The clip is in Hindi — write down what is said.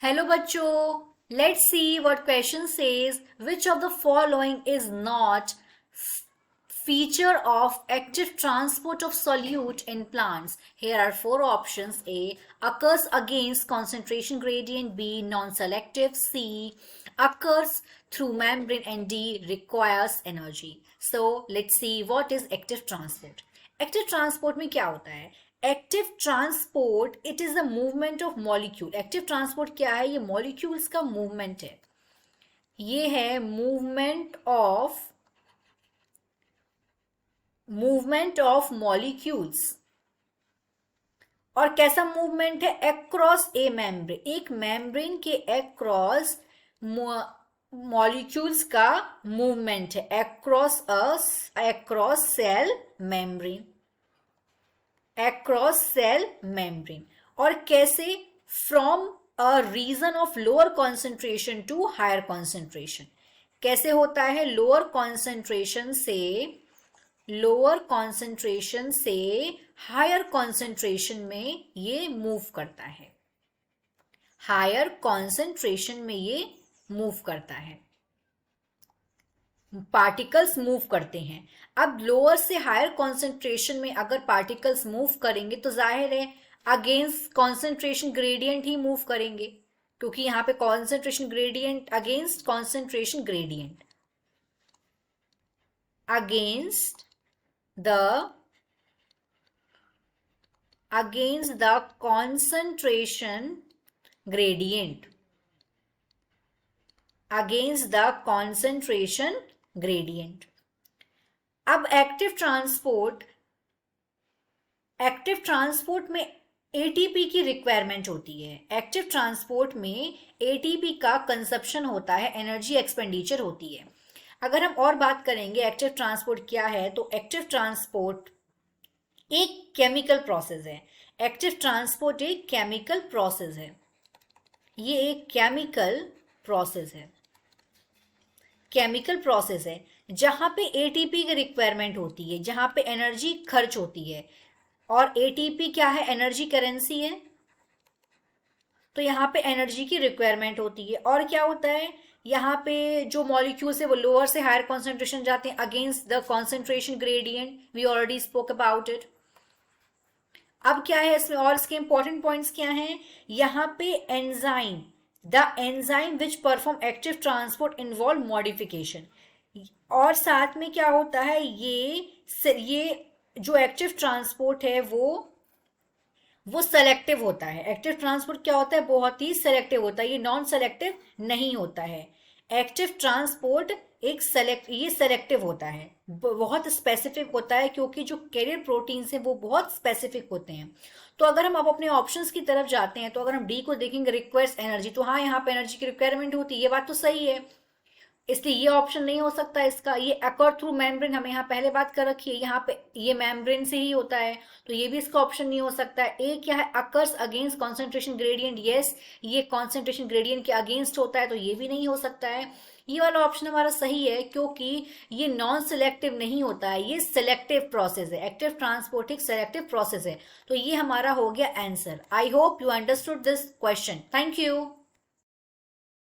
हेलो बच्चों, let's see what question says which of the following is not feature of active transport of solute in plants. Here are four options. A, occurs against concentration gradient. B, non-selective. C, occurs through membrane. And D, requires energy. So let's see what is active transport. Active transport में क्या होता है? Active transport it is the movement of molecule. Active transport क्या है? ये मॉलिक्यूल्स का मूवमेंट है. ये है मूवमेंट ऑफ मॉलिक्यूल्स. और कैसा मूवमेंट है? Across a membrane. एक मेम्ब्रेन के अक्रॉस मॉलिक्यूल्स का मूवमेंट है. Across cell membrane. across cell membrane. और कैसे? from a region of lower concentration to higher concentration. कैसे होता है? लोअर कॉन्सेंट्रेशन से हायर कॉन्सेंट्रेशन में ये मूव करता है. हायर कॉन्सेंट्रेशन में ये मूव करता है. पार्टिकल्स मूव करते हैं. अब लोअर से हायर कॉन्सेंट्रेशन में अगर पार्टिकल्स मूव करेंगे तो जाहिर है अगेंस्ट कॉन्सेंट्रेशन ग्रेडियंट ही मूव करेंगे, क्योंकि यहां पे concentration gradient against concentration gradient against the concentration gradient against the concentration gradient. अब एक्टिव ट्रांसपोर्ट में एटीपी की रिक्वायरमेंट होती है. एक्टिव ट्रांसपोर्ट में एटीपी का कंजप्शन होता है, एनर्जी एक्सपेंडिचर होती है. अगर हम और बात करेंगे एक्टिव ट्रांसपोर्ट क्या है, तो एक्टिव ट्रांसपोर्ट एक केमिकल प्रोसेस है. एक्टिव ट्रांसपोर्ट एक केमिकल प्रोसेस है. ये एक केमिकल प्रोसेस है जहां पे एटीपी की रिक्वायरमेंट होती है, जहां पे एनर्जी खर्च होती है. और एटीपी क्या है? एनर्जी करेंसी है. तो यहाँ पे एनर्जी की रिक्वायरमेंट होती है. और क्या होता है? यहाँ पे जो मॉलिक्यूल्स है वो लोअर से हायर कॉन्सेंट्रेशन जाते हैं against the concentration gradient. We already spoke about it. अब क्या है इसमें और इसके इंपॉर्टेंट पॉइंट्स क्या हैं? यहाँ पे the enzyme which perform active transport involve modification. और साथ में क्या होता है? ये जो एक्टिव ट्रांसपोर्ट है वो सेलेक्टिव होता है. एक्टिव ट्रांसपोर्ट क्या होता है? बहुत ही सेलेक्टिव होता है. ये नॉन सेलेक्टिव नहीं होता है. एक्टिव ट्रांसपोर्ट ये सेलेक्टिव होता है, बहुत स्पेसिफिक होता है, क्योंकि जो कैरियर प्रोटीन्स हैं वो बहुत स्पेसिफिक होते हैं. तो अगर हम अब अपने ऑप्शंस की तरफ जाते हैं तो अगर हम डी को देखेंगे रिक्वायर्स एनर्जी, तो हाँ यहाँ पे एनर्जी की रिक्वायरमेंट होती है. ये बात तो सही है, इसलिए ये ऑप्शन नहीं हो सकता इसका. ये अकर थ्रू मेम्ब्रेन हमें यहाँ पहले बात कर रखी है, यहाँ पे ये मेम्ब्रेन से ही होता है, तो ये भी इसका ऑप्शन नहीं हो सकता है. ए क्या है? Occurs against concentration gradient. Yes, ये कॉन्सेंट्रेशन ग्रेडियंट के अगेंस्ट होता है, तो ये भी नहीं हो सकता है. ये वाला ऑप्शन हमारा सही है, क्योंकि ये नॉन सिलेक्टिव नहीं होता है, ये सिलेक्टिव प्रोसेस है. एक्टिव ट्रांसपोर्ट एक सिलेक्टिव प्रोसेस है. तो ये हमारा हो गया answer. I hope you understood this question. Thank you.